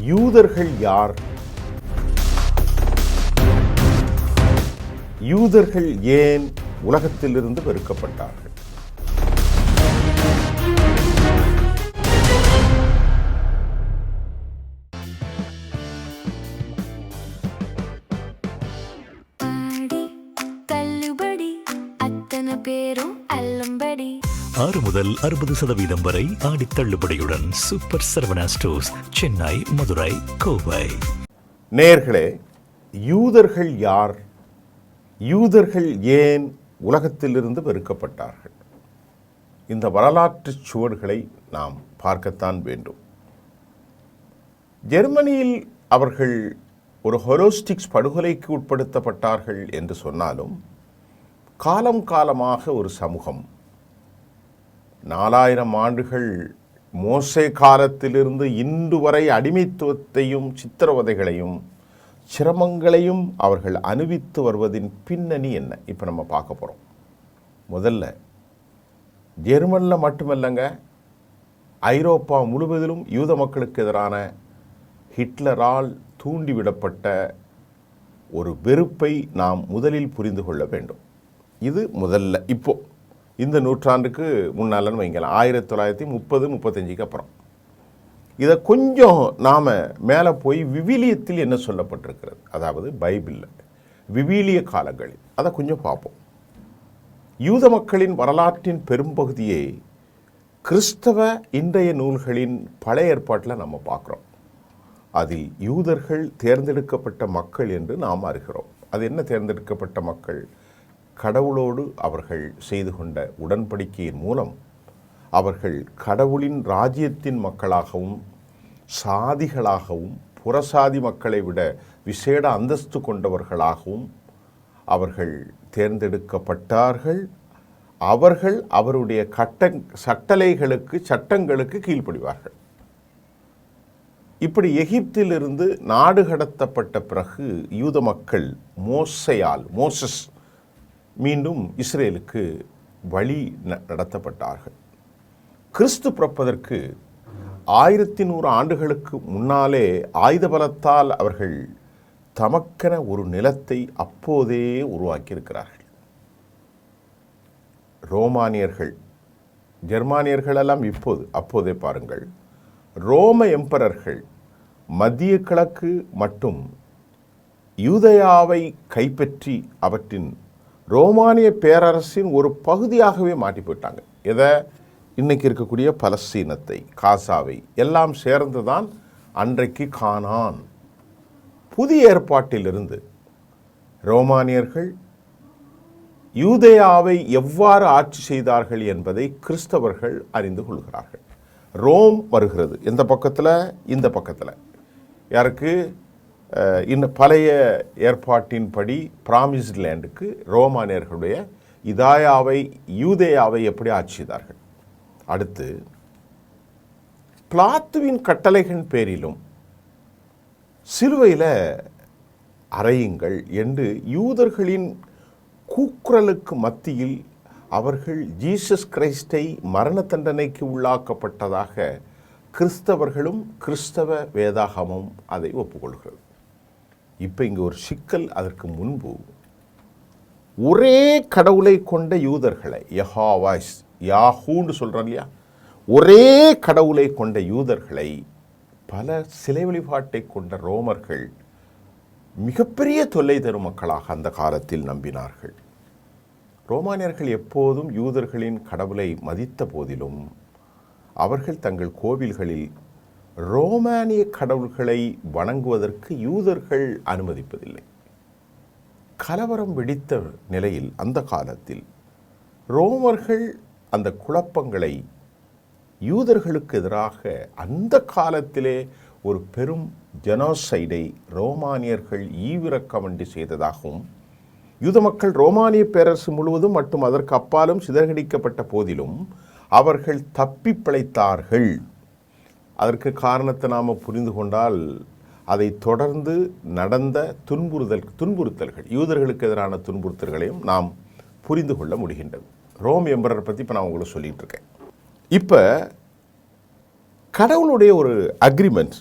யூதர்கள் யார்? யூதர்கள் ஏன் உலகத்திலிருந்து வெறுக்கப்பட்டார்கள்? பேரும் அல்லம்படி 6 முதல் 60% வரை ஆடி தள்ளுபடியுடன் சூப்பர் சரவணா ஸ்டோர்ஸ், சென்னை, மதுரை, கோவை. நேயர்களே, யூதர்கள் யார்? யூதர்கள் ஏன் உலகத்திலிருந்து வெறுக்கப்பட்டார்கள்? இந்த வரலாற்று சுவடுகளை நாம் பார்க்கத்தான் வேண்டும். ஜெர்மனியில் அவர்கள் ஒரு ஹோலோஸ்டிக்ஸ் படுகொலைக்கு உட்படுத்தப்பட்டார்கள் என்று சொன்னாலும், காலம் காலமாக ஒரு சமூகம் 4000 ஆண்டுகள் மோசே காலத்திலிருந்து இன்று வரை அடிமைத்துவத்தையும் சித்திரவதைகளையும் சிரமங்களையும் அவர்கள் அனுபவித்து வருவதின் பின்னணி என்ன? இப்போ நம்ம பார்க்க போகிறோம். முதல்ல ஜெர்மனில் மட்டுமல்லங்க, ஐரோப்பா முழுவதிலும் யூத மக்களுக்கு எதிரான ஹிட்லரால் தூண்டிவிடப்பட்ட ஒரு வெறுப்பை நாம் முதலில் புரிந்து கொள்ள வேண்டும். இது முதல்ல இப்போ இந்த நூற்றாண்டுக்கு முன்னாலன்னு வைங்கலாம், 1930-35 அப்புறம். இதை கொஞ்சம் நாம் மேலே போய் விவிலியத்தில் என்ன சொல்லப்பட்டிருக்கிறது, அதாவது பைபிளில் விவிலிய காலங்களில் அதை கொஞ்சம் பார்ப்போம். யூத மக்களின் வரலாற்றின் பெரும்பகுதியை கிறிஸ்தவ இன்றைய நூல்களின் பழைய ஏற்பாட்டில் நம்ம பார்க்குறோம். அதில் யூதர்கள் தேர்ந்தெடுக்கப்பட்ட மக்கள் என்று நாம் அறிகிறோம். அது என்ன தேர்ந்தெடுக்கப்பட்ட மக்கள்? கடவுளோடு அவர்கள் செய்து கொண்ட உடன்படிக்கையின் மூலம் அவர்கள் கடவுளின் ராஜ்யத்தின் மக்களாகவும் சாதிகளாகவும் புறசாதி மக்களை விட விசேட அந்தஸ்து கொண்டவர்களாகவும் அவர்கள் தேர்ந்தெடுக்கப்பட்டார்கள். அவர்கள் அவருடைய சட்டங்களுக்கு கீழ்ப்படிவார்கள். இப்படி எகிப்திலிருந்து நாடு கடத்தப்பட்ட பிறகு யூத மக்கள் மோசஸ் மீண்டும் இஸ்ரேலுக்கு வழி நடத்தப்பட்டார்கள். கிறிஸ்து பிறப்பதற்கு 1100 ஆண்டுகளுக்கு முன்னாலே ஆயுத பலத்தால் அவர்கள் தமக்கென ஒரு நிலத்தை அப்போதே உருவாக்கியிருக்கிறார்கள். ரோமானியர்கள், ஜெர்மானியர்கள் எல்லாம் அப்போதே பாருங்கள், ரோம எம்பரர்கள் மத்திய கிழக்கு மற்றும் யூதயாவை கைப்பற்றி அவற்றின் ரோமானிய பேரரசின் ஒரு பகுதியாகவே மாற்றி போயிட்டாங்க. எதை? இன்னைக்கு இருக்கக்கூடிய பலஸ்தீனத்தை, காசாவை எல்லாம் சேர்ந்துதான் அன்றைக்கு கானான். புதிய ஏற்பாட்டிலிருந்து ரோமானியர்கள் யூதேயாவை எவ்வாறு ஆட்சி செய்தார்கள் என்பதை கிறிஸ்தவர்கள் அறிந்து கொள்கிறார்கள். ரோம் வருகிறது எந்த பக்கத்தில்? இந்த பக்கத்தில். யாருக்கு? இன்னும் பழைய ஏற்பாட்டின்படி பிராமிஸ்ட் லேண்டுக்கு ரோமானியர்களுடைய யூதேயாவை எப்படி ஆட்சி செய்தார்கள். அடுத்து பிலாத்துவின் கட்டளைகளின் பேரிலும் சிலுவையில் அறையுங்கள் என்று யூதர்களின் கூக்குரலுக்கு மத்தியில் அவர்கள் ஜீசஸ் கிறிஸ்டை மரண தண்டனைக்கு உள்ளாக்கப்பட்டதாக கிறிஸ்தவர்களும் கிறிஸ்தவ வேதாகமும் அதை ஒப்புக்கொள்கிறது. இப்போ இங்கே ஒரு சிக்கல். அதற்கு முன்பு ஒரே கடவுளை கொண்ட யூதர்களை, யாஹூன்னு சொல்கிறோம் இல்லையா, ஒரே கடவுளை கொண்ட யூதர்களை பல சிலை வழிபாட்டை கொண்ட ரோமர்கள் மிகப்பெரிய தொல்லை தரும் மக்களாக அந்த காலத்தில் நம்பினார்கள். ரோமானியர்கள் எப்போதும் யூதர்களின் கடவுளை மதித்த போதிலும் அவர்கள் தங்கள் கோவில்களில் ரோமானிய கடவுள்களை வணங்குவதற்கு யூதர்கள் அனுமதிப்பதில்லை. கலவரம் வெடித்த நிலையில் அந்த காலத்தில் ரோமர்கள் அந்த குழப்பங்களை யூதர்களுக்கு எதிராக அந்த காலத்திலே ஒரு பெரும் ஜெனோசைடை ரோமானியர்கள் ஈவிரக்கமண்டி செய்ததாகவும், யூத மக்கள் ரோமானிய பேரரசு முழுவதும் மற்றும் அதற்கு அப்பாலும் சிதறடிக்கப்பட்ட போதிலும் அவர்கள் தப்பி பிழைத்தார்கள். அதற்கு காரணத்தை நாம் புரிந்து கொண்டால் அதை தொடர்ந்து நடந்த துன்புறுத்தல்கள், யூதர்களுக்கு எதிரான துன்புறுத்தல்களையும் நாம் புரிந்து கொள்ள முடிகின்றது. ரோம் எம்பரர் பற்றி இப்போ நான் உங்களுக்கு சொல்லிகிட்டு இருக்கேன். இப்போ கடவுளுடைய ஒரு அக்ரிமெண்ட்,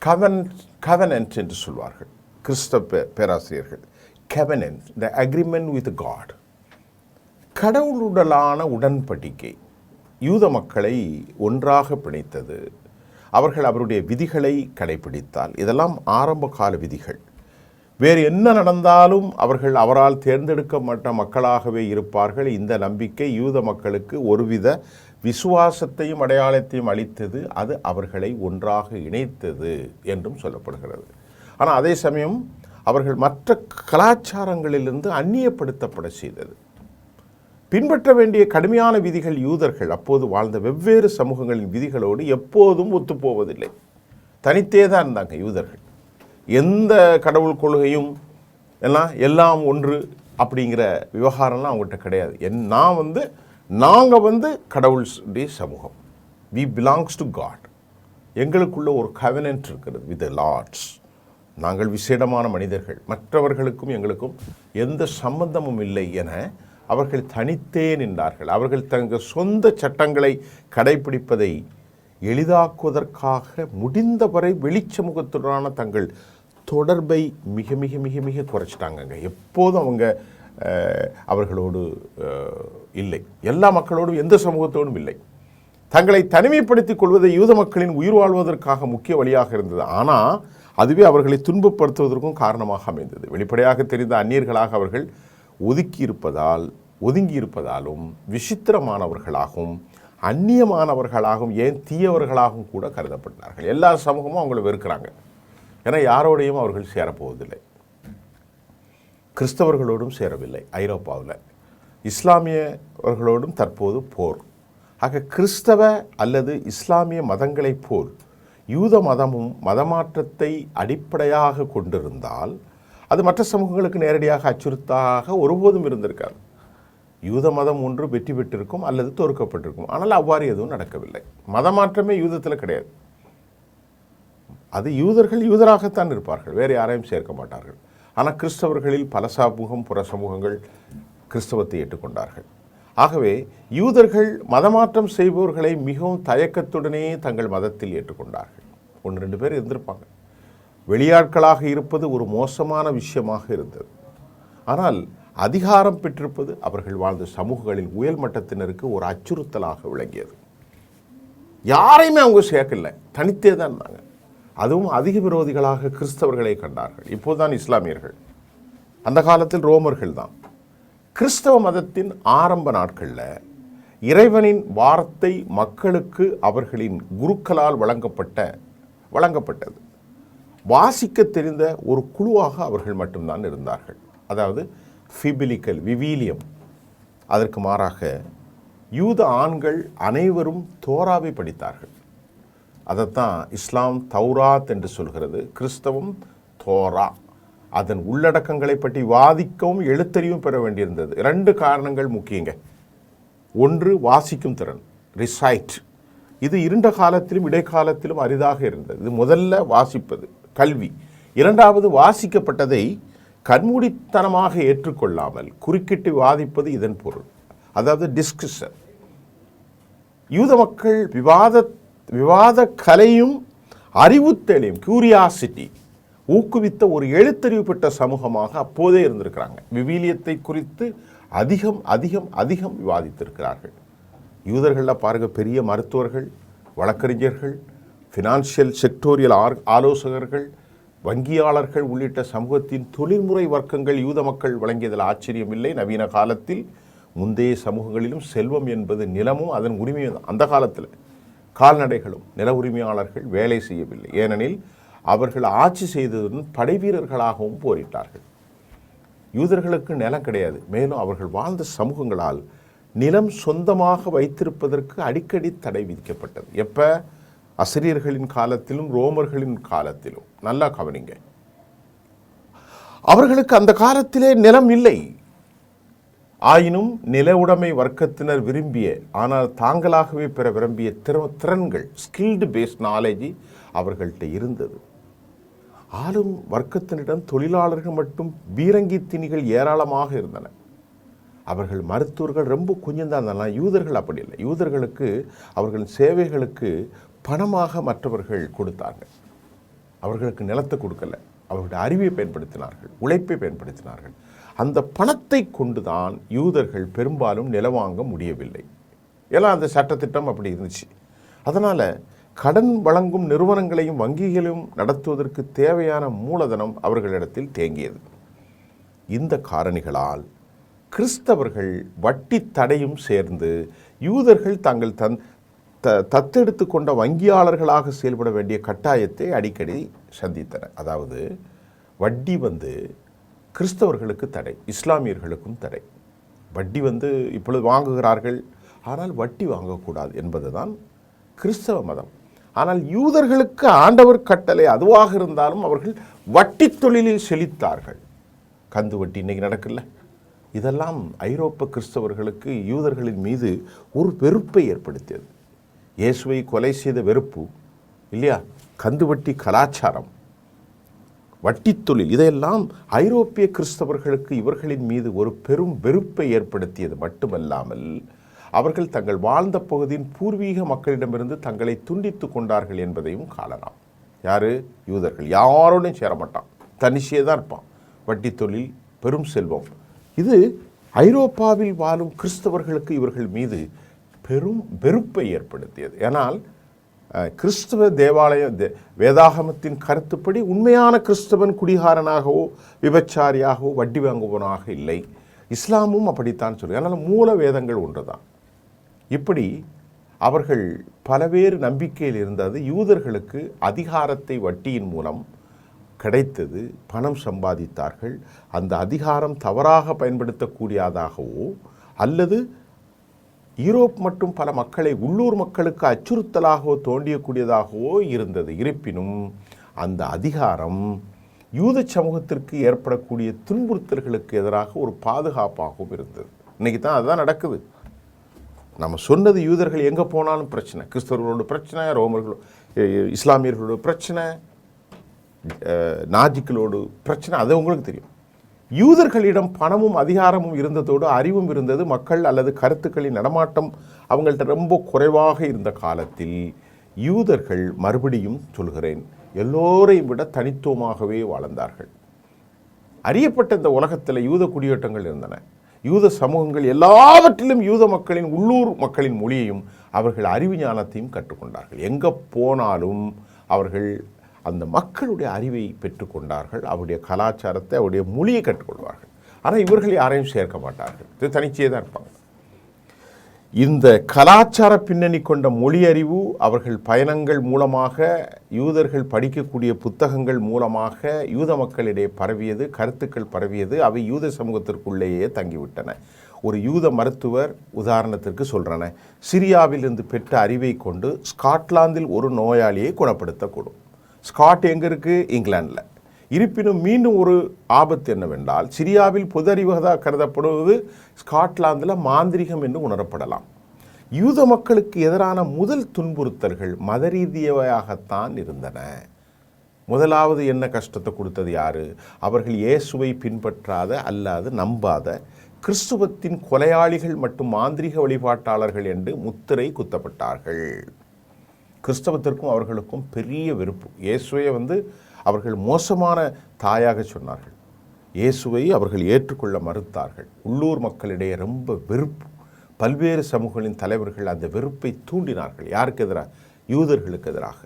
கவனன்ட் என்று சொல்வார்கள் கிறிஸ்தவ பேராசிரியர்கள். Covenant, the agreement with God, கடவுளுடனான உடன்படிக்கை யூத மக்களை ஒன்றாக பிணைத்தது. அவர்கள் அவருடைய விதிகளை கடைபிடித்தால், இதெல்லாம் ஆரம்ப கால விதிகள். வேறு என்ன நடந்தாலும் அவர்கள் அவரால் தேர்ந்தெடுக்கப்பட்ட மக்களாகவே இருப்பார்கள். இந்த நம்பிக்கை யூத மக்களுக்கு ஒருவித விசுவாசத்தையும் அடையாளத்தையும் அளித்தது. அது அவர்களை ஒன்றாக இணைத்தது என்றும் சொல்லப்படுகிறது. ஆனால் அதே சமயம் அவர்கள் மற்ற கலாச்சாரங்களிலிருந்து அந்நியப்படுத்தப்பட செய்தது. பின்பற்ற வேண்டிய கடுமையான விதிகள் யூதர்கள் அப்போது வாழ்ந்த வெவ்வேறு சமூகங்களின் விதிகளோடு எப்போதும் ஒத்துப்போவதில்லை. தனித்தே தான் இருந்தாங்க யூதர்கள். எந்த கடவுள் கொள்கையும் எல்லாம் ஒன்று அப்படிங்கிற விவகாரம்லாம் அவங்ககிட்ட கிடையாது. நாங்கள் கடவுளுடைய சமூகம், வி பிலாங்ஸ் டு காட். எங்களுக்குள்ள ஒரு கவனன்ட் இருக்கிறது வித் லார்ட்ஸ். நாங்கள் விசேடமான மனிதர்கள், மற்றவர்களுக்கும் எங்களுக்கும் எந்த சம்பந்தமும் இல்லை என அவர்கள் தனித்தே நின்றார்கள். அவர்கள் தங்கள் சொந்த சட்டங்களை கடைபிடிப்பதை எளிதாக்குவதற்காக முடிந்தவரை வெளிச்சமூகத்துடனான தங்கள் தொடர்பை மிக மிக மிக மிக குறைச்சிட்டாங்க. எப்போதும் அவர்களோடு இல்லை, எல்லா மக்களோடும் எந்த சமூகத்தோடும் இல்லை. தங்களை தனிமைப்படுத்திக் கொள்வதை யூத மக்களின் உயிர் வாழ்வதற்காக முக்கிய வழியாக இருந்தது. ஆனால் அதுவே அவர்களை துன்பப்படுத்துவதற்கும் காரணமாக அமைந்தது. வெளிப்படையாக தெரிந்த அந்நியர்களாக அவர்கள் ஒதுங்கி இருப்பதாலும் விசித்திரமானவர்களாகவும் அந்நியமானவர்களாகவும் ஏன் தீயவர்களாகவும் கூட கருதப்பட்டார்கள். எல்லா சமூகமும் அவங்களை வெறுக்கிறாங்க. ஏன்னா யாரோடையும் அவர்கள் சேரப்போவதில்லை. கிறிஸ்தவர்களோடும் சேரவில்லை. ஐரோப்பாவில் இஸ்லாமியவர்களோடும் தற்போது போர். ஆக கிறிஸ்தவ அல்லது இஸ்லாமிய மதங்களைப் போல் யூத மதமும் மதமாற்றத்தை அடிப்படையாக கொண்டிருந்தால் அது மற்ற சமூகங்களுக்கு நேரடியாக அச்சுறுத்தாக ஒருபோதும் இருந்திருக்காது. யூத மதம் ஒன்று வெற்றி பெற்றிருக்கும் அல்லது தோற்கப்பட்டிருக்கும். ஆனால் அவ்வாறு எதுவும் நடக்கவில்லை. மதமாற்றமே யூதத்தில் கிடையாது. அது யூதர்கள் யூதராகத்தான் இருப்பார்கள், வேறு யாரையும் சேர்க்க மாட்டார்கள். ஆனால் கிறிஸ்தவர்களில் பல சமூகம் புற சமூகங்கள் கிறிஸ்தவத்தை ஏற்றுக்கொண்டார்கள். ஆகவே யூதர்கள் மதமாற்றம் செய்பவர்களை மிகவும் தயக்கத்துடனே தங்கள் மதத்தில் ஏற்றுக்கொண்டார்கள். 1-2 பேர் இருந்திருப்பாங்க. வெளியாட்களாக இருப்பது ஒரு மோசமான விஷயமாக இருந்தது. ஆனால் அதிகாரம் பெற்றிருப்பது அவர்கள் வாழ்ந்த சமூகங்களில் உயர் மட்டத்தினருக்கு ஒரு அச்சுறுத்தலாக விளங்கியது. யாரையுமே அவங்க சேர்க்கல, தனித்தே தான் இருந்தாங்க. அதுவும் அதிக விரோதிகளாக கிறிஸ்தவர்களை கண்டார்கள். இப்போதுதான் இஸ்லாமியர்கள், அந்த காலத்தில் ரோமர்கள் தான். கிறிஸ்தவ மதத்தின் ஆரம்ப நாட்களில் இறைவனின் வார்த்தை மக்களுக்கு அவர்களின் குருக்களால் வழங்கப்பட்டது. வாசிக்க தெரிந்த ஒரு குழுவாக அவர்கள் மட்டும்தான் இருந்தார்கள். அதாவது விவிலியம். அதற்கு மாறாக யூத ஆண்கள் அனைவரும் தோராவை படித்தார்கள். அதைத்தான் இஸ்லாம் தௌராத் என்று சொல்கிறது, கிறிஸ்தவம் தோரா. அதன் உள்ளடக்கங்களை பற்றி வாதிக்கவும் எழுத்தறிவும் பெற வேண்டியிருந்தது. 2 காரணங்கள் முக்கியங்க. ஒன்று வாசிக்கும் திறன், ரிசைட். இது இருண்ட காலத்திலும் இடைக்காலத்திலும் அரிதாக இருந்தது. இது முதல்ல வாசிப்பது கல்வி. 2வது வாசிக்கப்பட்டதை கண்மூடித்தனமாக ஏற்றுக்கொள்ளாமல் குறுக்கிட்டு வாதிப்பது இதன் பொருள். அதாவது டிஸ்கஷன். யூத மக்கள் விவாத கலையும் அறிவுத்தேலையும் கியூரியாசிட்டி ஊக்குவித்த ஒரு எழுத்தறிவு பெற்ற சமூகமாக அப்போதே இருந்திருக்கிறாங்க. விவிலியத்தை குறித்து அதிகம் அதிகம் அதிகம் விவாதித்திருக்கிறார்கள். யூதர்களில் பாருங்க, பெரிய மருத்துவர்கள், வழக்கறிஞர்கள், ஃபினான்ஷியல் செக்டோரியல் ஆலோசகர்கள், வங்கியாளர்கள் உள்ளிட்ட சமூகத்தின் தொழில்முறை வர்க்கங்கள் யூத மக்கள் வழங்கியதில் ஆச்சரியமில்லை. நவீன காலத்தில் முந்தைய சமூகங்களிலும் செல்வம் என்பது நிலமும் அதன் உரிமையும். அந்த காலத்தில் கால்நடைகளும் நில உரிமையாளர்கள் வேலை செய்யவில்லை. ஏனெனில் அவர்கள் ஆட்சி செய்ததுடன் படை வீரர்களாகவும் போரிட்டார்கள். யூதர்களுக்கு நிலம் கிடையாது. மேலும் அவர்கள் வாழ்ந்த சமூகங்களால் நிலம் சொந்தமாக வைத்திருப்பதற்கு அடிக்கடி தடை விதிக்கப்பட்டது. எப்போ? அசிரியர்களின் காலத்திலும் ரோமர்களின் காலத்திலும். நல்லா கவனிங்க. அவர்களுக்கு அந்த காலத்திலே நிலம் இல்லை. ஆயினும் நில உடைமை வர்க்கத்தினர் விரும்பிய, ஆனால் தாங்களாகவே பெற விரும்பிய திறன்கள், ஸ்கில்டு பேஸ்ட் நாலேஜ் அவர்கள்ட்ட இருந்தது. ஆளும் வர்க்கத்தினிடம் தொழிலாளர்கள் மற்றும் பீரங்கி திணிகள் ஏராளமாக இருந்தன. அவர்கள் மருத்துவர்கள் ரொம்ப கொஞ்சம் தான் இருந்தாலும் யூதர்கள் அப்படி இல்லை. யூதர்களுக்கு அவர்களின் சேவைகளுக்கு பணமாக மற்றவர்கள் கொடுத்தார்கள். அவர்களுக்கு நிலத்தை கொடுக்கல, அவர்களுடைய அறிவை பயன்படுத்தினார்கள், உழைப்பை பயன்படுத்தினார்கள். அந்த பணத்தை கொண்டு தான் யூதர்கள் பெரும்பாலும் நிலம் வாங்க முடியவில்லை. எல்லாம் அந்த சட்டத்திட்டம் அப்படி இருந்துச்சு. அதனால் கடன் வழங்கும் நிறுவனங்களையும் வங்கிகளையும் நடத்துவதற்கு தேவையான மூலதனம் அவர்களிடத்தில் தேங்கியது. இந்த காரணிகளால் கிறிஸ்தவர்கள் வட்டி தடையும் சேர்ந்து யூதர்கள் தாங்கள் தத்தெடுத்து கொண்ட வங்கியாளர்களாக செயல்பட வேண்டிய கட்டாயத்தை அடிக்கடி சந்தித்தனர். அதாவது வட்டி கிறிஸ்தவர்களுக்கு தடை, இஸ்லாமியர்களுக்கும் தடை. வட்டி இப்பொழுது வாங்குகிறார்கள், ஆனால் வட்டி வாங்கக்கூடாது என்பதுதான் கிறிஸ்தவ மதம். ஆனால் யூதர்களுக்கு ஆண்டவர் கட்டளை அதுவாக இருந்தாலும் அவர்கள் வட்டி தொழிலில் செழித்தார்கள். கந்து வட்டி இன்னைக்கு நடக்கல. இதெல்லாம் ஐரோப்பா கிறிஸ்தவர்களுக்கு யூதர்களின் மீது ஒரு வெறுப்பை ஏற்படுத்தியது. இயேசுவை கொலை செய்த வெறுப்பு இல்லையா, கந்து வட்டி கலாச்சாரம், வட்டி தொழில், இதையெல்லாம் ஐரோப்பிய கிறிஸ்தவர்களுக்கு இவர்களின் மீது ஒரு பெரும் வெறுப்பை ஏற்படுத்தியது மட்டுமல்லாமல் அவர்கள் தங்கள் வாழ்ந்த பகுதியின் பூர்வீக மக்களிடமிருந்து தங்களை துண்டித்து கொண்டார்கள் என்பதையும் காணலாம். யாரு? யூதர்கள். யாரோடையும் சேரமாட்டான், தனிச்சே தான் இருப்பான். வட்டி தொழில், பெரும் செல்வம். இது ஐரோப்பாவில் வாழும் கிறிஸ்தவர்களுக்கு இவர்கள் மீது பெரும் வெறுப்பை ஏற்படுத்தியது. ஏனால் கிறிஸ்தவ தேவாலய வேதாகமத்தின் கருத்துப்படி உண்மையான கிறிஸ்தவன் குடிகாரனாகவோ விபச்சாரியாகவோ வட்டி வாங்குவனாக இல்லை. இஸ்லாமும் அப்படித்தான் சொல்லு. அதனால் மூல வேதங்கள் ஒன்று தான். இப்படி அவர்கள் பலவேறு நம்பிக்கையில் இருந்தது. யூதர்களுக்கு அதிகாரத்தை வட்டியின் மூலம் கிடைத்தது, பணம் சம்பாதித்தார்கள். அந்த அதிகாரம் தவறாக பயன்படுத்தக்கூடியதாகவோ அல்லது யூரோப் மற்றும் பல மக்களை உள்ளூர் மக்களுக்கு அச்சுறுத்தலாகவோ தோண்டியக்கூடியதாகவோ இருந்தது. இருப்பினும் அந்த அதிகாரம் யூத சமூகத்திற்கு ஏற்படக்கூடிய துன்புறுத்தல்களுக்கு எதிராக ஒரு பாதுகாப்பாகவும் இருந்தது. இன்றைக்கி தான் அதுதான் நடக்குது. நம்ம சொன்னது யூதர்கள் எங்கே போனாலும் பிரச்சனை, கிறிஸ்தவர்களோட பிரச்சனை, ரோமர்களோட இஸ்லாமியர்களோட பிரச்சனை, நாஜிக்களோடு பிரச்சனை, அது உங்களுக்கு தெரியும். யூதர்களிடம் பணமும் அதிகாரமும் இருந்ததோடு அறிவும் இருந்தது. மக்கள் அல்லது கருத்துக்களின் நடமாட்டம் அவங்கள்ட்ட ரொம்ப குறைவாக இருந்த காலத்தில் யூதர்கள், மறுபடியும் சொல்கிறேன், எல்லோரையும் விட தனித்துவமாகவே வாழ்ந்தார்கள். அறியப்பட்ட இந்த உலகத்தில் யூத குடியேற்றங்கள் இருந்தன. யூத சமூகங்கள் எல்லாவற்றிலும் யூத மக்களின் உள்ளூர் மக்களின் மொழியையும் அவர்கள் அறிவு ஞானத்தையும் கற்றுக்கொண்டார்கள். எங்கே போனாலும் அவர்கள் அந்த மக்களுடைய அறிவை பெற்றுக்கொண்டார்கள், அவருடைய கலாச்சாரத்தை, அவருடைய மொழியை கற்றுக்கொள்வார்கள். ஆனால் இவர்கள் யாரையும் சேர்க்க மாட்டார்கள், இது தனிச்சே தான் இருப்பாங்க. இந்த கலாச்சார பின்னணி கொண்ட மொழி அறிவு அவர்கள் பயணங்கள் மூலமாக, யூதர்கள் படிக்கக்கூடிய புத்தகங்கள் மூலமாக யூத மக்களிடையே பரவியது, கருத்துக்கள் பரவியது. அவை யூத சமூகத்திற்குள்ளேயே தங்கிவிட்டன. ஒரு யூத மருத்துவர் உதாரணத்திற்கு சொல்கிறேன், சிரியாவில் இருந்து பெற்ற அறிவை கொண்டு ஸ்காட்லாந்தில் ஒரு நோயாளியை குணப்படுத்தக்கூடும். ஸ்காட் எங்கே இருக்குது? இங்கிலாந்தில். இருப்பினும் மீண்டும் ஒரு ஆபத்து என்னவென்றால், சிரியாவில் பொது அறிவாக கருதப்படுவது ஸ்காட்லாந்தில் மாந்திரிகம் என்று உணரப்படலாம். யூத மக்களுக்கு எதிரான முதல் துன்புறுத்தல்கள் மத ரீதியாகத்தான் இருந்தன. முதலாவது என்ன கஷ்டத்தை கொடுத்தது யாரு? அவர்கள் இயேசுவை பின்பற்றாத அல்லாது நம்பாத கிறிஸ்துவத்தின் கொலையாளிகள் மற்றும் மாந்திரிக வழிபாட்டாளர்கள் என்று முத்திரை குத்தப்பட்டார்கள். கிறிஸ்தவத்திற்கும் அவர்களுக்கும் பெரிய வெறுப்பு. இயேசுவை அவர்கள் மோசமான தாயாக சொன்னார்கள். இயேசுவை அவர்கள் ஏற்றுக்கொள்ள மறுத்தார்கள். உள்ளூர் மக்களிடையே ரொம்ப வெறுப்பு. பல்வேறு சமூகங்களின் தலைவர்கள் அந்த வெறுப்பை தூண்டினார்கள். யாருக்கு எதிராக? யூதர்களுக்கு எதிராக.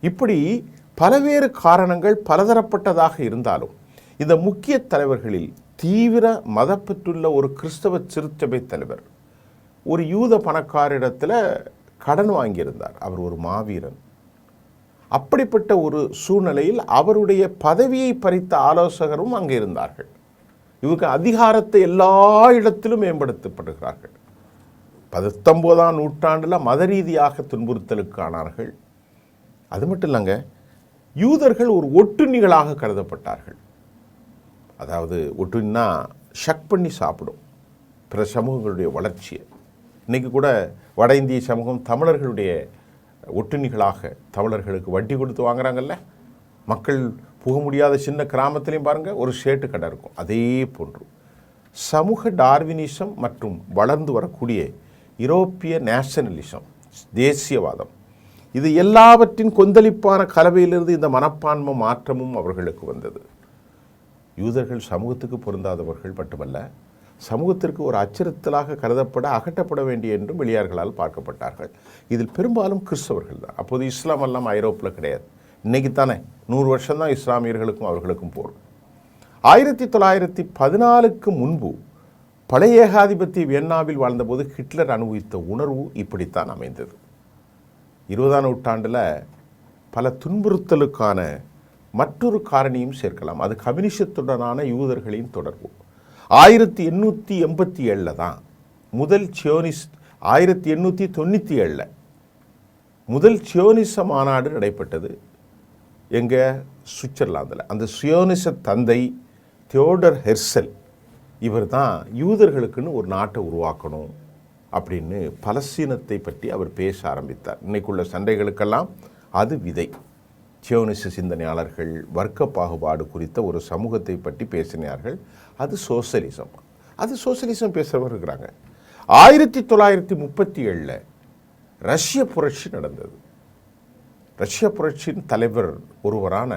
இப்படி பலவேறு காரணங்கள் பலதரப்பட்டதாக இருந்தாலும் இந்த முக்கிய தலைவர்களில் தீவிர மதப்பற்றுள்ள ஒரு கிறிஸ்தவ திருச்சபை தலைவர் ஒரு யூத பணக்காரிடத்தில் கடன் வாங்கியிருந்தார். அவர் ஒரு மாவீரன். அப்படிப்பட்ட ஒரு சூழ்நிலையில் அவருடைய பதவியை பறித்த ஆலோசகரும் அங்கே இருந்தார்கள். இவருக்கு அதிகாரத்தை எல்லா இடத்திலும் மேம்படுத்தப்படுகிறார்கள். 19ஆம் நூற்றாண்டில் மத ரீதியாக துன்புறுத்தலுக்கானார்கள். அது மட்டும் இல்லைங்க, யூதர்கள் ஒரு ஒட்டுண்ணிகளாக கருதப்பட்டார்கள். அதாவது ஒட்டுன்னா ஷக் பண்ணி சாப்பிடும் பிற சமூகங்களுடைய வளர்ச்சியை. இன்றைக்கி கூட வட இந்திய சமூகம் தமிழர்களுடைய ஒட்டுண்ணிகளாக, தமிழர்களுக்கு வட்டி கொடுத்து வாங்குறாங்கல்ல. மக்கள் புக முடியாத சின்ன கிராமத்திலையும் பாருங்கள் ஒரு ஷேட்டு கடை இருக்கும். அதே போன்று சமூக டார்வினிசம் மற்றும் வளர்ந்து வரக்கூடிய யூரோப்பிய நேஷனலிசம், தேசியவாதம், இது எல்லாவற்றின் கொந்தளிப்பான கலவையிலிருந்து இந்த மனப்பான்மை மாற்றமும் அவர்களுக்கு வந்தது. யூதர்கள் சமூகத்துக்கு பொருந்தாதவர்கள் மட்டுமல்ல, சமூகத்திற்கு ஒரு அச்சுறுத்தலாக கருதப்பட அகற்றப்பட வேண்டிய என்றும் வெளியார்களால் பார்க்கப்பட்டார்கள். இதில் பெரும்பாலும் கிறிஸ்தவர்கள் தான். அப்போது இஸ்லாம் எல்லாம் ஐரோப்பில் கிடையாது. இன்னைக்கு தானே 100 வருஷம்தான் இஸ்லாமியர்களுக்கும் அவர்களுக்கும் போர். 1914க்கு முன்பு பழைய ஏகாதிபத்திய வியன்னாவில் வாழ்ந்தபோது ஹிட்லர் அனுபவித்த உணர்வு இப்படித்தான் அமைந்தது. 20ஆம் நூற்றாண்டில் பல துன்புறுத்தலுக்கான மற்றொரு காரணியும் சேர்க்கலாம். அது கம்யூனிசத்துடனான யூதர்களின் தொடர்பு. 1887 தான் முதல் சியோனிஸ்ட் 1897 முதல் சியோனிச மாநாடு நடைபெற்றது. எங்கே? சுவிட்சர்லாந்தில். அந்த சியோனிச தந்தை தியோடர் ஹெர்சல் இவர் தான் யூதர்களுக்குன்னு ஒரு நாட்டை உருவாக்கணும் அப்படின்னு பலஸ்தீனத்தை பற்றி அவர் பேச ஆரம்பித்தார். இன்னைக்குள்ள சண்டைகளுக்கெல்லாம் அது விதை. சியோனிச சிந்தனையாளர்கள் வர்க்க பாகுபாடு குறித்த ஒரு சமூகத்தை பற்றி பேசினார்கள். அது சோசலிசம். அது சோசலிசம் பேசுகிறவர் இருக்கிறாங்க. 1937 ரஷ்ய புரட்சி நடந்தது. ரஷ்ய புரட்சியின் தலைவர் ஒருவரான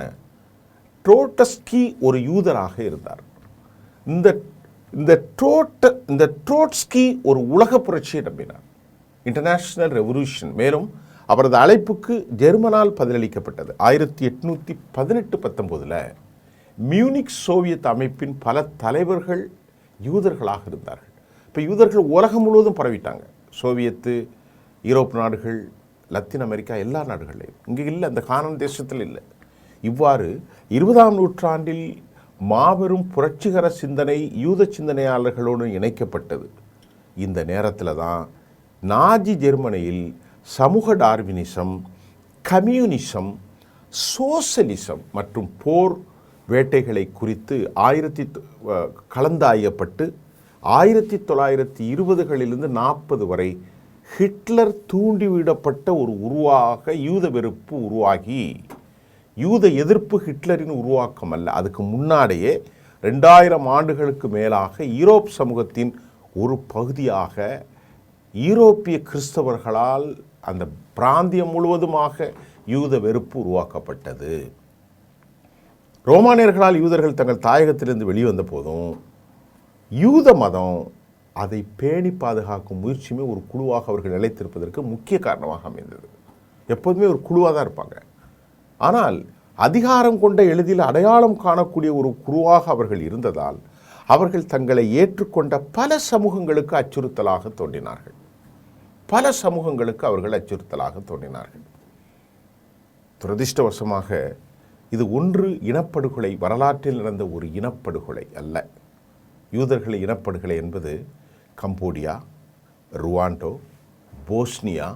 ட்ரோட்ஸ்கி ஒரு யூதராக இருந்தார். இந்த ட்ரோட்ஸ்கி ஒரு உலக புரட்சியை நம்பினார், இன்டர்நேஷனல் ரெவல்யூஷன். மேலும் அவரது அழைப்புக்கு ஜெர்மனால் பதிலளிக்கப்பட்டது. 1818-19 மியூனிக் சோவியத் அமைப்பின் பல தலைவர்கள் யூதர்களாக இருந்தார்கள். இப்போ யூதர்கள் உலகம் முழுவதும் பரவிட்டாங்க. சோவியத்து, யூரோப் நாடுகள், லத்தீன் அமெரிக்கா, எல்லா நாடுகளையும். இங்கே இல்லை, அந்த கானான் தேசத்தில் இல்லை. இவ்வாறு 20ஆம் நூற்றாண்டில் மாபெரும் புரட்சிகர சிந்தனை யூத சிந்தனையாளர்களோடு இணைக்கப்பட்டது. இந்த நேரத்தில் தான் நாஜி ஜெர்மனியில் சமூக டார்வினிசம், கம்யூனிசம், சோசலிசம் மற்றும் போர் வேட்டைகளை குறித்து கலந்தாயப்பட்டு 1920களிலிருந்து 40 வரை ஹிட்லர் தூண்டிவிடப்பட்ட ஒரு உருவாக யூத வெறுப்பு உருவாகி, யூத எதிர்ப்பு ஹிட்லரின் உருவாக்கம் அல்ல, அதுக்கு முன்னாடியே 2000 ஆண்டுகளுக்கு மேலாக யூரோப் சமூகத்தின் ஒரு பகுதியாக யூரோப்பிய கிறிஸ்தவர்களால் அந்த பிராந்தியம் முழுவதுமாக யூத வெறுப்பு உருவாக்கப்பட்டது. ரோமானியர்களால் யூதர்கள் தங்கள் தாயகத்திலிருந்து வெளிவந்த போதும் யூத மதம் அதை பேணி பாதுகாக்கும் முயற்சியுமே ஒரு குழுவாக அவர்கள் நிலைத்திருப்பதற்கு முக்கிய காரணமாக அமைந்தது. எப்போதுமே ஒரு குழுவாக தான் இருப்பாங்க. ஆனால் அதிகாரம் கொண்ட எளிதில் அடையாளம் காணக்கூடிய ஒரு குழுவாக அவர்கள் இருந்ததால் அவர்கள் தங்களை ஏற்றுக்கொண்ட பல சமூகங்களுக்கு அச்சுறுத்தலாக தோன்றினார்கள். பல சமூகங்களுக்கு அவர்கள் அச்சுறுத்தலாக தோன்றினார்கள். துரதிர்ஷ்டவசமாக இது ஒன்று இனப்படுகொலை, வரலாற்றில் நடந்த ஒரு இனப்படுகொலை அல்ல. யூதர்களை இனப்படுகொலை என்பது கம்போடியா, ருவாண்டோ, போஸ்னியா,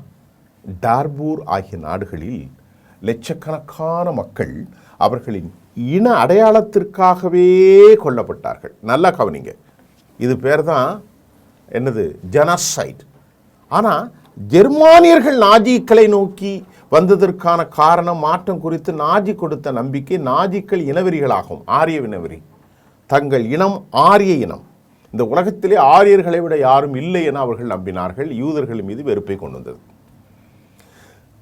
டார்பூர் ஆகிய நாடுகளில் லட்சக்கணக்கான மக்கள் அவர்களின் இன அடையாளத்திற்காகவே கொல்லப்பட்டார்கள். நல்லா கவனிங்க, இது பேர் தான் என்னது? ஜெனோசைட். ஆனால் ஜெர்மானியர்கள் நாஜிக்களை நோக்கி வந்ததற்கான காரணம், மாற்றம் குறித்து நாஜி கொடுத்த நம்பிக்கை, நாஜிக்கள் இனவெறிகளாகும், ஆரிய இனவெறி. தங்கள் இனம் ஆரிய இனம், இந்த உலகத்திலே ஆரியர்களை விட யாரும் இல்லை என அவர்கள் நம்பினார்கள். யூதர்கள் மீது வெறுப்பை கொண்டு வந்தது.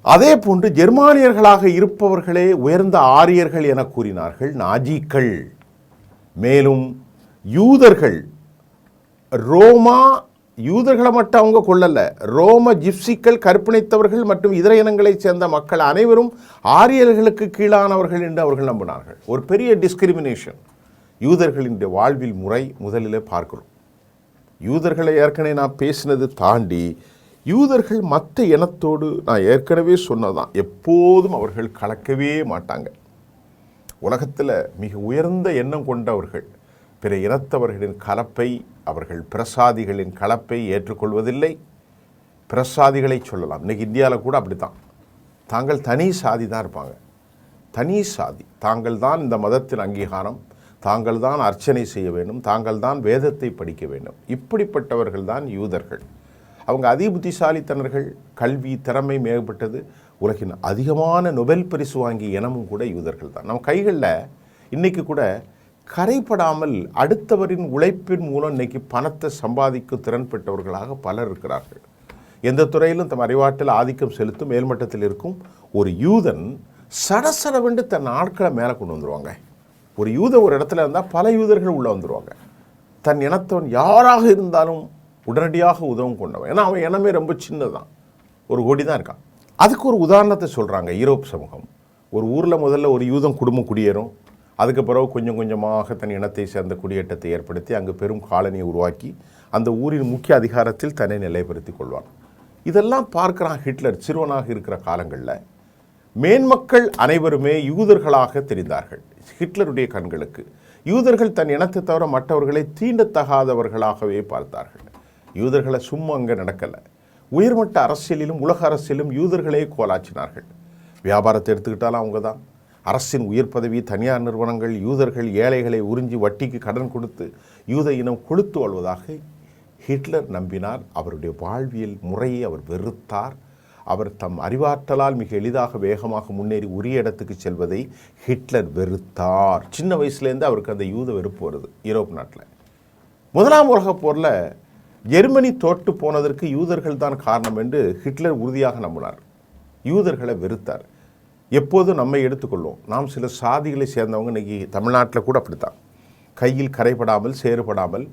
அதே போன்று ஜெர்மானியர்களாக இருப்பவர்களே உயர்ந்த ஆரியர்கள் என கூறினார்கள் நாஜிக்கள். மேலும் யூதர்கள், யூதர்களை மட்டும் அவங்க கொள்ளல, ரோம ஜிப்சிக்கள், கற்பனைத்தவர்கள் மற்றும் இதர இனங்களைச் சேர்ந்த மக்கள் அனைவரும் ஆரியர்களுக்கு கீழானவர்கள் என்று அவர்கள் நம்பினார்கள். ஒரு பெரிய டிஸ்கிரிமினேஷன் யூதர்களின் வாழ்வில் முறை முதலில் பார்க்கிறோம். யூதர்களை ஏற்கனவே நான் பேசினது தாண்டி யூதர்கள் மற்ற இனத்தோடு நான் ஏற்கனவே சொன்னதான், எப்போதும் அவர்கள் கலக்கவே மாட்டாங்க. உலகத்தில் மிக உயர்ந்த எண்ணம் கொண்டவர்கள் பிற இனத்தவர்களின் கலப்பை, அவர்கள் பிரசாதிகளின் கலப்பை ஏற்றுக்கொள்வதில்லை. பிரசாதிகளை சொல்லலாம், இன்றைக்கி இந்தியாவில் கூட அப்படி தான். தாங்கள் தனி சாதி தான் இருப்பாங்க, தனி சாதி. தாங்கள் தான் இந்த மதத்தின் அங்கீகாரம், தாங்கள் தான் அர்ச்சனை செய்ய வேண்டும், தாங்கள் தான் வேதத்தை படிக்க வேண்டும். இப்படிப்பட்டவர்கள் தான் யூதர்கள். அவங்க அதிபுத்திசாலித்தனர்கள், கல்வி திறமை மேம்பட்டது. உலகின் அதிகமான நொபெல் பரிசு வாங்கிய இனமும் கூட யூதர்கள் தான். நம்ம கைகளில் இன்றைக்கி கூட கரைப்படாமல் அடுத்தவரின் உழைப்பின் மூலம் இன்றைக்கி பணத்தை சம்பாதிக்கும் திறன் பெற்றவர்களாக பலர் இருக்கிறார்கள். எந்த துறையிலும் தம் அறிவாற்றல் ஆதிக்கம் செலுத்தும் மேல்மட்டத்தில் இருக்கும் ஒரு யூதன் சடசடவென்று தன் ஆட்களை மேலே கொண்டு வந்துடுவாங்க. ஒரு யூதன் ஒரு இடத்துல இருந்தால் பல யூதர்கள் உள்ளே வந்துடுவாங்க. தன் இனத்தவன் யாராக இருந்தாலும் உடனடியாக உதவும் கொண்டவன். ஏன்னா அவன் இனமே ரொம்ப சின்னதான், 1 கோடி தான் இருக்கான். அதுக்கு ஒரு உதாரணத்தை சொல்கிறாங்க. யூரோப் சமூகம் ஒரு ஊரில் முதல்ல ஒரு யூதன் குடும்பம் குடியேறும். அதுக்கு பிறகு கொஞ்சம் கொஞ்சமாக தன் இனத்தை சேர்ந்த குடியேற்றத்தை ஏற்படுத்தி அங்கு பெரும் காலனியை உருவாக்கி அந்த ஊரின் முக்கிய அதிகாரத்தில் தன்னை நிலைப்படுத்தி கொள்வான். இதெல்லாம் பார்க்குறான் ஹிட்லர் சிறுவனாக இருக்கிற காலங்களில். மேன்மக்கள் அனைவருமே யூதர்களாக தெரிந்தார்கள் ஹிட்லருடைய கண்களுக்கு. யூதர்கள் தன் இனத்தை தவிர மற்றவர்களை தீண்டத்தகாதவர்களாகவே பார்த்தார்கள். யூதர்களை சும்மா அங்கே நடக்கலை. உயர்மட்ட அரசியலிலும் உலக அரசியலும் யூதர்களே கோலாச்சினார்கள். வியாபாரத்தை எடுத்துக்கிட்டாலும் அவங்க தான். அரசின் உயர் பதவி, தனியார் நிறுவனங்கள், யூதர்கள் ஏழைகளை உறிஞ்சி வட்டிக்கு கடன் கொடுத்து யூத இனம் கொளுத்து வாழ்வதாக ஹிட்லர் நம்பினார். அவருடைய வாழ்வியல் முறையை அவர் வெறுத்தார். அவர் தம் அறிவாற்றலால் மிக எளிதாக வேகமாக முன்னேறி உரிய இடத்துக்கு செல்வதை ஹிட்லர் வெறுத்தார். சின்ன வயசுலேருந்து அவருக்கு அந்த யூத வெறுப்பு வருது. யூரோப் நாட்டில் 1ஆம் உலகப் போரில் ஜெர்மனி தோற்று போனதற்கு யூதர்கள் தான் காரணம் என்று ஹிட்லர் உறுதியாக நம்பினார். யூதர்களை வெறுத்தார். எப்போதும் நம்மை எடுத்துக்கொள்வோம். நாம் சில சாதிகளை சேர்ந்தவங்க இன்றைக்கி தமிழ்நாட்டில் கூட அப்படித்தான். கையில் கரைப்படாமல் சேறுபடாமல்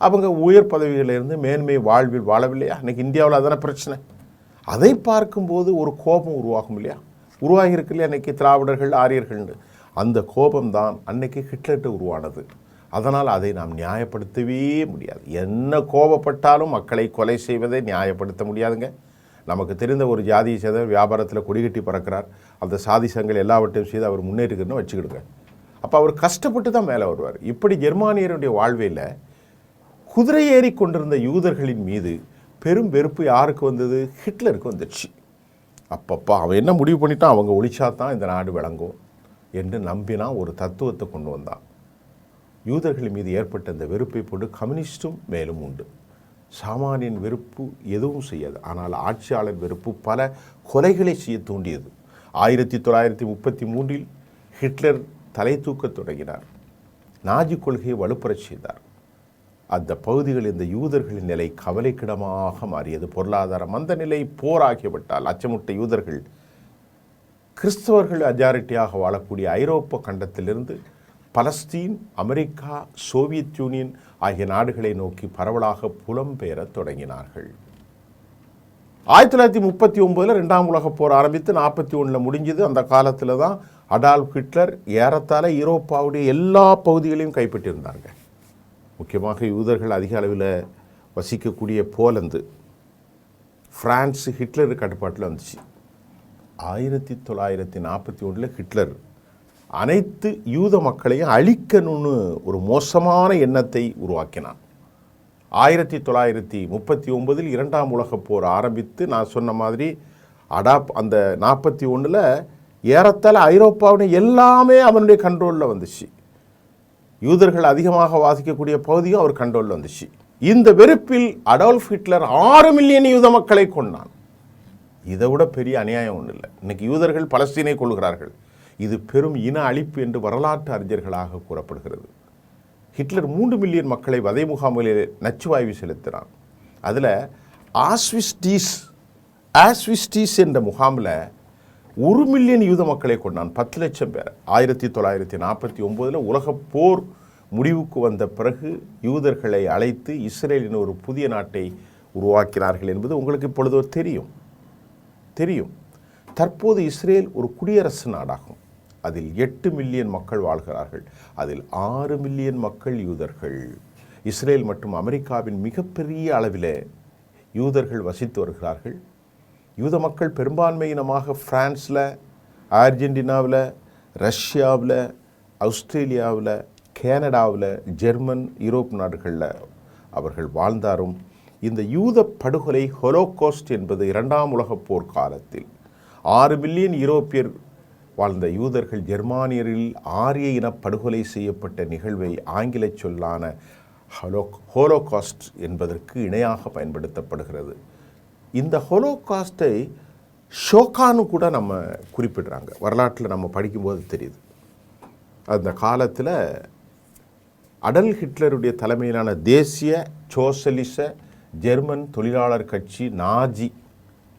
அவங்க உயர் பதவிகளிலிருந்து மேன்மை வாழ்வில் வாழவில்லையா? இன்றைக்கி இந்தியாவில் அதான பிரச்சனை. அதை பார்க்கும்போது ஒரு கோபம் உருவாகும் இல்லையா? உருவாகியிருக்கு இல்லையா? அன்றைக்கி திராவிடர்கள், ஆரியர்கள்னு அந்த கோபம்தான் அன்னைக்கு ஹிட்லர்கிட்ட உருவானது. அதனால் அதை நாம் நியாயப்படுத்தவே முடியாது. என்ன கோபப்பட்டாலும் மக்களை கொலை செய்வதை நியாயப்படுத்த முடியாதுங்க. நமக்கு தெரிந்த ஒரு ஜாதியை சேர்ந்த வியாபாரத்தில் கொடிகட்டி பறக்கிறார். அந்த சாதி சங்கங்கள் எல்லாவற்றையும் செய்து அவர் முன்னேறிக்கணும்னு வச்சுக்கிடுங்க. அப்போ அவர் கஷ்டப்பட்டு தான் மேலே வருவார். இப்படி ஜெர்மானியருடைய வாழ்வையில் குதிரை ஏறி கொண்டிருந்த யூதர்களின் மீது பெரும் வெறுப்பு யாருக்கு வந்தது? ஹிட்லருக்கு வந்துடுச்சு. அப்பப்பா அவன் என்ன முடிவு பண்ணிட்டான், அவங்க ஒழிச்சா தான் இந்த நாடு விளங்கும் என்று நம்பினா ஒரு தத்துவத்தை கொண்டு வந்தான். யூதர்கள் மீது ஏற்பட்ட இந்த வெறுப்பை போட்டு கம்யூனிஸ்டும் மேலும் உண்டு. சாமானியன் வெறுப்பு எதுவும் செய்யாது. ஆனால் ஆட்சியாளர் வெறுப்பு பல கொலைகளை செய்ய தூண்டியது. 1933 ஹிட்லர் தலை தூக்கத் தொடங்கினார். நாஜி கொள்கையை வலுப்பெறச் செய்தார். அந்த பகுதிகளில் இந்த யூதர்களின் நிலை கவலைக்கிடமாக மாறியது. பொருளாதார மந்த நிலை, போர் ஆகியவிட்டால் அச்சமுட்ட யூதர்கள் கிறிஸ்தவர்கள் அஜாரிட்டியாக வாழக்கூடிய ஐரோப்பா கண்டத்திலிருந்து பலஸ்தீன், அமெரிக்கா, சோவியத் யூனியன் ஆகிய நாடுகளை நோக்கி பரவலாக புலம்பெயரத் தொடங்கினார்கள். 1939 2ஆம் உலகப் போர் ஆரம்பித்து 41 முடிஞ்சது. அந்த காலத்தில் தான் அடால்ஃப் ஹிட்லர் ஏறத்தாழ ஐரோப்பாவுடைய எல்லா பகுதிகளையும் கைப்பற்றியிருந்தாங்க. முக்கியமாக யூதர்கள் அதிக அளவில் வசிக்கக்கூடிய போலந்து, பிரான்ஸ் ஹிட்லர் கட்டுப்பாட்டில் வந்துச்சு. 1941 ஹிட்லர் அனைத்து யூத மக்களையும் அழிக்கணும்னு ஒரு மோசமான எண்ணத்தை உருவாக்கினான். 1939 2ஆம் உலகப் போர் ஆரம்பித்து நான் சொன்ன மாதிரி அந்த 41 ஏறத்தாழ ஐரோப்பாவுடைய எல்லாமே அவனுடைய கண்ட்ரோலில் வந்துச்சு. யூதர்கள் அதிகமாக வாசிக்கக்கூடிய பகுதியும் அவர் கண்ட்ரோலில் வந்துச்சு. இந்த வெறுப்பில் அடால்ஃப் ஹிட்லர் 6 மில்லியன் யூத மக்களை கொண்டான். இதை விட பெரிய அநியாயம் ஒன்றும் இல்லை. இன்னைக்கு யூதர்கள் பலஸ்தீனை கொள்கிறார்கள். இது பெரும் இன அழிப்பு என்று வரலாற்று அறிஞர்களாக கூறப்படுகிறது. ஹிட்லர் 3 மில்லியன் மக்களை வதை முகாம்களில் நச்சுவாய்வு செலுத்தினான். அதில் ஆஸ்விஸ்டீஸ் என்ற முகாமில் 1 மில்லியன் யூத மக்களை கொண்டான், 10 லட்சம் பேர். 1949 உலகப் போர் முடிவுக்கு வந்த பிறகு யூதர்களை அழைத்து இஸ்ரேலின் ஒரு புதிய நாட்டை உருவாக்கினார்கள் என்பது உங்களுக்கு இப்பொழுது தெரியும். தற்போது இஸ்ரேல் ஒரு குடியரசு நாடாகும். அதில் 8 மில்லியன் மக்கள் வாழ்கிறார்கள். அதில் 6 மில்லியன் மக்கள் யூதர்கள். இஸ்ரேல் மற்றும் அமெரிக்காவின் மிகப்பெரிய அளவில் யூதர்கள் வசித்து வருகிறார்கள். யூத மக்கள் பெரும்பான்மையினமாக பிரான்ஸில், அர்ஜென்டினாவில், ரஷ்யாவில், ஆஸ்திரேலியாவில், கனடாவில், ஜெர்மன், யூரோப் நாடுகளில் அவர்கள் வாழ்ந்தாரும் இந்த யூத படுகொலை ஹோலோகாஸ்ட் என்பது 2ஆம் உலகப் போர் காலத்தில் 6 மில்லியன் யூரோப்பியர் வாழ்ந்த யூதர்கள் ஜெர்மானியரில் ஆரிய இன படுகொலை செய்யப்பட்ட நிகழ்வை ஆங்கில சொல்லான ஹோலோகாஸ்ட் என்பதற்கு இணையாக பயன்படுத்தப்படுகிறது. இந்த ஹோலோகாஸ்ட்டை ஷோகான்னு கூட நம்ம குறிப்பிடுறாங்க. வரலாற்றில் நம்ம படிக்கும்போது தெரியுது. அந்த காலத்தில் அடல் ஹிட்லருடைய தலைமையிலான தேசிய சோசலிச ஜெர்மன் தொழிலாளர் கட்சி நாஜி,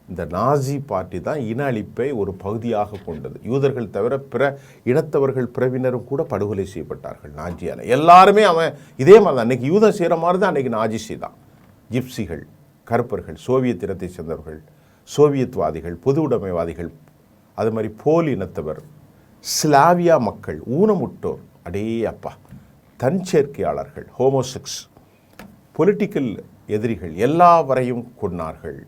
இந்த நாஜி பார்ட்டி தான் இன அழிப்பை ஒரு பகுதியாக கொண்டது. யூதர்கள் தவிர பிற இனத்தவர்கள் பிறவினரும் கூட படுகொலை செய்யப்பட்டார்கள் நாஜியால். எல்லாருமே அவன் இதே மாதிரி தான். அன்றைக்கி யூதம் செய்கிற மாதிரி தான் அன்றைக்கி நாஜி செய்தான். ஜிப்சிகள், கருப்பர்கள், சோவியத் இனத்தை சேர்ந்தவர்கள், சோவியத்வாதிகள், பொது உடைமைவாதிகள், அது மாதிரி போல் இனத்தவர், ஸ்லாவியா மக்கள், ஊனமுட்டோர், அடே அப்பா, தன்சேர்க்கையாளர்கள், ஹோமோசெக்ஸ், பொலிட்டிக்கல் எதிரிகள் எல்லாவரையும் கொன்னார்கள்.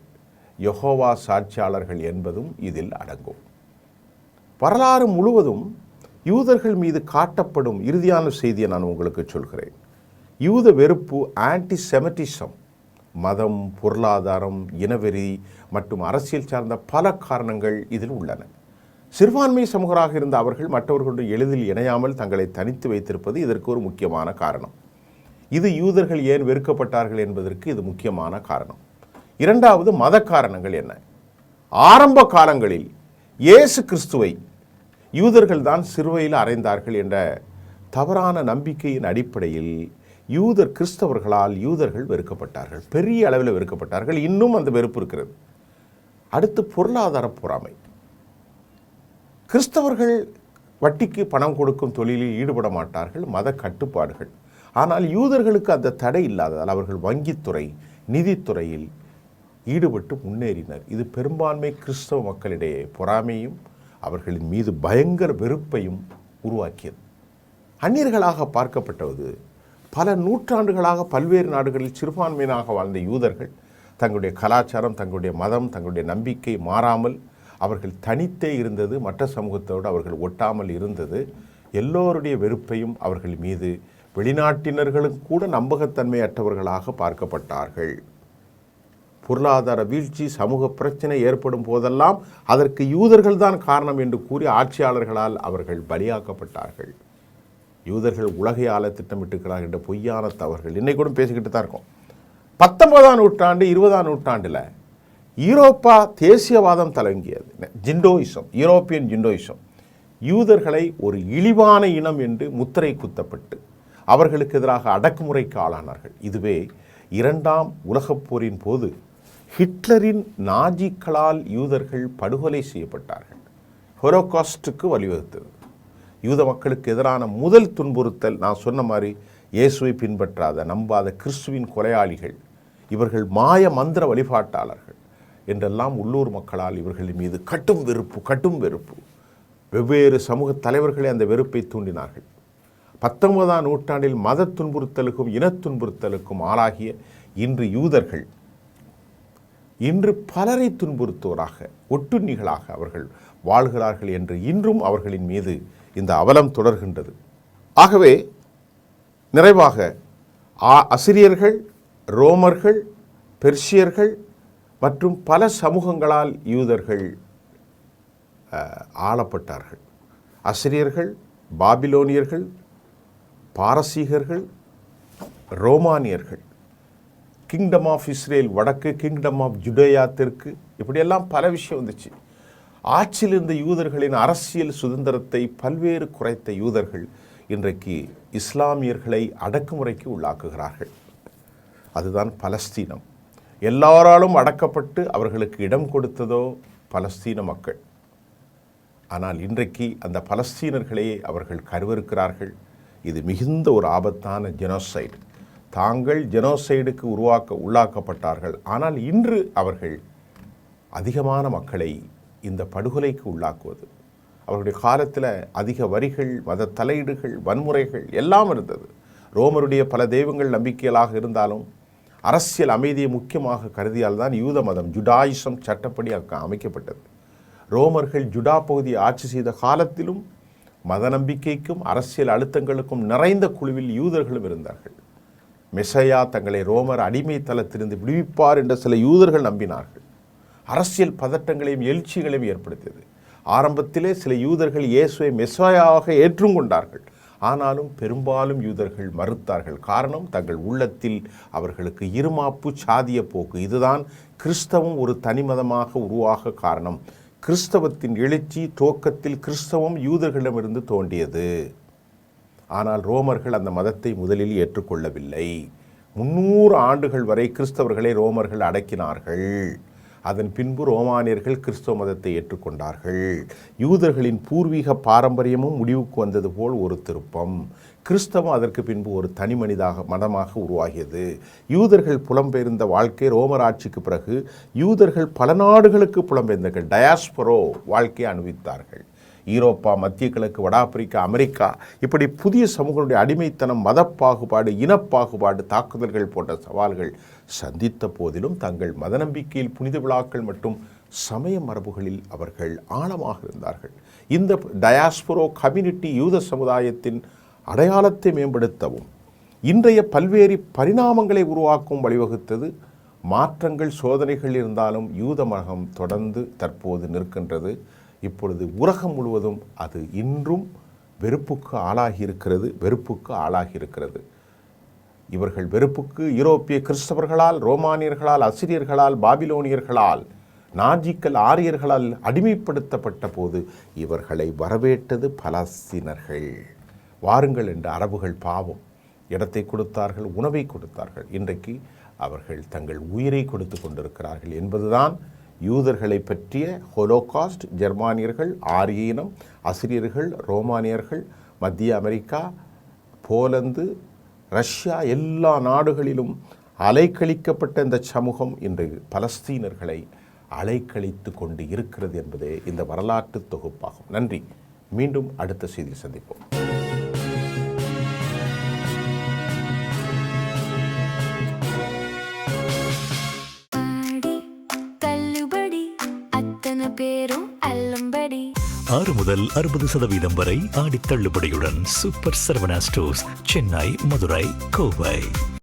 யெகோவா சாட்சியாளர்கள் என்பதும் இதில் அடங்கும். வரலாறு முழுவதும் யூதர்கள் மீது காட்டப்படும் இறுதியான செய்தியை நான் உங்களுக்கு சொல்கிறேன். யூத வெறுப்பு, ஆன்டிசெமிட்டிசம், மதம், பொருளாதாரம், இனவெறி மற்றும் அரசியல் சார்ந்த பல காரணங்கள் இதில் உள்ளன. சிறுபான்மை சமூகராக இருந்த அவர்கள் மற்றவர்களுடன் எளிதில் இணையாமல் தங்களை தனித்து வைத்திருப்பது இதற்கு ஒரு முக்கியமான காரணம். இது யூதர்கள் ஏன் வெறுக்கப்பட்டார்கள் என்பதற்கு இது முக்கியமான காரணம். இரண்டாவது, மத காரணங்கள் என்ன? ஆரம்ப காலங்களில் இயேசு கிறிஸ்துவை யூதர்கள் தான் சிலுவையில் அறைந்தார்கள் என்ற தவறான நம்பிக்கையின் அடிப்படையில் கிறிஸ்தவர்களால் யூதர்கள் வெறுக்கப்பட்டார்கள், பெரிய அளவில் வெறுக்கப்பட்டார்கள். இன்னும் அந்த வெறுப்பு இருக்கிறது. அடுத்து, பொருளாதார பொறாமை. கிறிஸ்தவர்கள் வட்டிக்கு பணம் கொடுக்கும் தொழிலில் ஈடுபட மாட்டார்கள், மத கட்டுப்பாடுகள். ஆனால் யூதர்களுக்கு அந்த தடை இல்லாததால் அவர்கள் வங்கித்துறை, நிதித்துறையில் ஈடுபட்டு முன்னேறினர். இது பெரும்பான்மை கிறிஸ்தவ மக்களிடையே பொறாமையும் அவர்களின் மீது பயங்கர வெறுப்பையும் உருவாக்கியது. அந்நியர்களாக பார்க்கப்பட்டது பல நூற்றாண்டுகளாக பல்வேறு நாடுகளில் சிறுபான்மையினாக வாழ்ந்த யூதர்கள் தங்களுடைய கலாச்சாரம், தங்களுடைய மதம், தங்களுடைய நம்பிக்கை மாறாமல் அவர்கள் தனித்தே இருந்தது, மற்ற சமூகத்தோடு அவர்கள் ஒட்டாமல் இருந்தது. எல்லோருடைய வெறுப்பையும் அவர்கள் மீது வெளிநாட்டினர்களும் கூட நம்பகத்தன்மையற்றவர்களாக பார்க்கப்பட்டார்கள். பொருளாதார வீழ்ச்சி, சமூக பிரச்சனை ஏற்படும் போதெல்லாம் அதற்கு யூதர்கள் தான் காரணம் என்று கூறி ஆட்சியாளர்களால் அவர்கள் பலியாக்கப்பட்டார்கள். யூதர்கள் உலகை ஆள திட்டமிட்டுக்கிறார்கள் என்ற பொய்யான தவறுகள் இன்னைக்கு கூட பேசிக்கிட்டு தான் இருக்கோம். 19ஆம் நூற்றாண்டு 20ஆம் நூற்றாண்டில் யூரோப்பா தேசியவாதம் தலங்கியது. ஜிண்டோயிசம், யூரோப்பியன் ஜிண்டோயிசம், யூதர்களை ஒரு இழிவான இனம் என்று முத்திரை குத்தப்பட்டு அவர்களுக்கு எதிராக அடக்குமுறைக்கு ஆளானார்கள். இதுவே 2ஆம் உலகப் போரின் போது ஹிட்லரின் நாஜிக்களால் யூதர்கள் படுகொலை செய்யப்பட்டார்கள். ஹோலோகாஸ்டுக்கு வழிவகுத்தது. யூத மக்களுக்கு எதிரான முதல் துன்புறுத்தல், நான் சொன்ன மாதிரி இயேசுவை பின்பற்றாத நம்பாத கிறிஸ்துவின் கொலையாளிகள், இவர்கள் மாய மந்திர வழிபாட்டாளர்கள் என்றெல்லாம் உள்ளூர் மக்களால் இவர்களின் மீது கட்டும் வெறுப்பு. வெவ்வேறு சமூக தலைவர்களை அந்த வெறுப்பை தூண்டினார்கள். 19ஆம் நூற்றாண்டில் மத துன்புறுத்தலுக்கும் இனத்துன்புறுத்தலுக்கும் ஆளாகிய இன்று யூதர்கள் இன்று பலரை துன்புறுத்துவராக, ஒட்டுண்ணிகளாக அவர்கள் வாழ்கிறார்கள் என்று இன்றும் அவர்களின் மீது இந்த அவலம் தொடர்கின்றது. ஆகவே நிறைவாக அசிரியர்கள், ரோமர்கள், பெர்சியர்கள் மற்றும் பல சமூகங்களால் யூதர்கள் ஆளப்பட்டார்கள். அசிரியர்கள், பாபிலோனியர்கள், பாரசீகர்கள், ரோமானியர்கள், கிங்டம் ஆஃப் இஸ்ரேல் வடக்கு, கிங்டம் ஆஃப் ஜுடேயா தெற்கு, இப்படியெல்லாம் பல விஷயம் வந்துச்சு. ஆட்சியில் இருந்த யூதர்களின் அரசியல் சுதந்திரத்தை பல்வேறு குறைத்த யூதர்கள் இன்றைக்கு இஸ்லாமியர்களை அடக்குமுறைக்கு உள்ளாக்குகிறார்கள். அதுதான் பலஸ்தீனம். எல்லாராலும் அடக்கப்பட்டு அவர்களுக்கு இடம் கொடுத்ததோ பலஸ்தீன மக்கள். ஆனால் இன்றைக்கு அந்த பலஸ்தீனர்களே அவர்கள் கருவறுக்கிறார்கள். இது மிகுந்த ஒரு ஆபத்தான ஜெனோசைடு. தாங்கள் ஜெனோசைடுக்கு உள்ளாக்கப்பட்டார்கள். ஆனால் இன்று அவர்கள் அதிகமான மக்களை இந்த படுகொலைக்கு உள்ளாக்குவது. அவருடைய காலத்தில் அதிக வரிகள், மத தலையீடுகள், வன்முறைகள் எல்லாம் இருந்தது. ரோமருடைய பல தெய்வங்கள் நம்பிக்கைகளாக இருந்தாலும் அரசியல் அமைதியை முக்கியமாக கருதியால் தான் யூத மதம், ஜுடாயிசம் சட்டப்படி அமைக்கப்பட்டது. ரோமர்கள் ஜுடா பகுதியை ஆட்சி செய்த காலத்திலும் மத நம்பிக்கைக்கும் அரசியல் அழுத்தங்களுக்கும் நிறைந்த குழுவில் யூதர்களும் இருந்தார்கள். மெசையா தங்களை ரோமர் அடிமை தளத்திலிருந்து விடுவிப்பார் என்ற சில யூதர்கள் நம்பினார்கள். அரசியல் பதட்டங்களையும் எழுச்சிகளையும் ஏற்படுத்தியது. ஆரம்பத்திலே சில யூதர்கள் இயேசுவை மெசையாக ஏற்றுக்கொண்டார்கள். ஆனாலும் பெரும்பாலும் யூதர்கள் மறுத்தார்கள். காரணம், தங்கள் உள்ளத்தில் அவர்களுக்கு இருமாப்பு, சாதிய போக்கு. இதுதான் கிறிஸ்தவம் ஒரு தனிமதமாக உருவாக காரணம். கிறிஸ்தவத்தின் எழுச்சி துவக்கத்தில் கிறிஸ்தவம் யூதர்களிடமிருந்து தோன்றியது. ஆனால் ரோமர்கள் அந்த மதத்தை முதலில் ஏற்றுக்கொள்ளவில்லை. 300 ஆண்டுகள் வரை கிறிஸ்தவர்களை ரோமர்கள் அடக்கினார்கள். அதன் பின்பு ரோமானியர்கள் கிறிஸ்தவ மதத்தை ஏற்றுக்கொண்டார்கள். யூதர்களின் பூர்வீக பாரம்பரியமும் முடிவுக்கு வந்தது போல் ஒரு திருப்பம். கிறிஸ்தவம் அதற்கு பின்பு ஒரு தனி மதமாக உருவாகியது. யூதர்கள் புலம்பெயர்ந்த வாழ்க்கை ரோமர் ஆட்சிக்கு பிறகு யூதர்கள் பல நாடுகளுக்கு புலம்பெயர்ந்தார்கள். டயாஸ்பரோ வாழ்க்கையை அனுபவித்தார்கள். ஈரோப்பா, மத்திய கிழக்கு, வட ஆப்பிரிக்கா, அமெரிக்கா இப்படி புதிய சமூகங்களுடைய அடிமைத்தனம், மதப்பாகுபாடு, இனப்பாகுபாடு, தாக்குதல்கள் போன்ற சவால்கள் சந்தித்த போதிலும் தங்கள் மத நம்பிக்கையில், புனித விழாக்கள் மற்றும் சமய மரபுகளில் அவர்கள் ஆழமாக இருந்தார்கள். இந்த டயாஸ்பரோ கம்யூனிட்டி யூத சமுதாயத்தின் அடையாளத்தை மேம்படுத்தவும் இன்றைய பல்வேறு பரிணாமங்களை உருவாக்கவும் வழிவகுத்தது. மாற்றங்கள், சோதனைகள் இருந்தாலும் யூத மதம் தொடர்ந்து தற்போது நிற்கின்றது. இப்பொழுது உலகம் முழுவதும் அது இன்றும் வெறுப்புக்கு ஆளாகி இருக்கிறது. இவர்கள் வெறுப்புக்கு யூரோப்பிய கிறிஸ்தவர்களால், ரோமானியர்களால், அசிரியர்களால், பாபிலோனியர்களால், நாஜிக்கள், ஆரியர்களால் அடிமைப்படுத்தப்பட்ட போது இவர்களை வரவேற்றது பலஸ்தீனர்கள். வாருங்கள் என்ற அரபுகள் பாவம் இடத்தை கொடுத்தார்கள், உணவை கொடுத்தார்கள். இன்றைக்கு அவர்கள் தங்கள் உயிரை கொடுத்து கொண்டிருக்கிறார்கள் என்பதுதான் யூதர்களை பற்றிய ஹோலோகாஸ்ட். ஜெர்மானியர்கள், ஆரிய இனம், அசிரியர்கள், ரோமானியர்கள், மத்திய அமெரிக்கா, போலந்து, ரஷ்யா எல்லா நாடுகளிலும் அலைக்கழிக்கப்பட்ட இந்த சமூகம் இன்று பலஸ்தீனர்களை அலைக்கழித்து கொண்டு இருக்கிறது என்பதே இந்த வரலாற்று தொகுப்பாகும். நன்றி. மீண்டும் அடுத்த செய்தியில் சந்திப்போம். பேரும் அல்லும்படி 6 முதல் 60% வரை ஆடித் தள்ளுபடியுடன் சூப்பர் சரவணா ஸ்டோர்ஸ், சென்னை, மதுரை, கோவை.